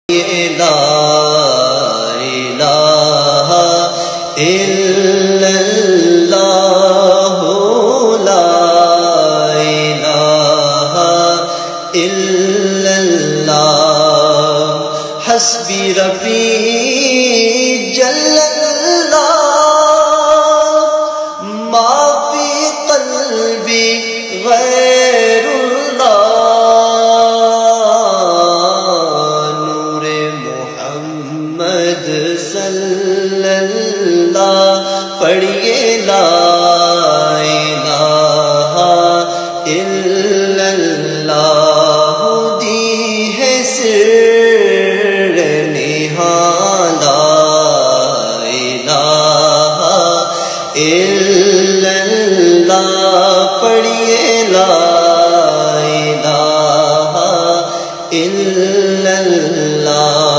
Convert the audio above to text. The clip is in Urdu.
لا الہ الا اللہ لا الہ الا اللہ حسبی ربی جل اللہ ما فی قلبی غیر صلی اللہ پڑھیے لا الہ الا اللہ دی ہے سر نہاں لا الہ الا اللہ پڑھیے لا الہ الا اللہ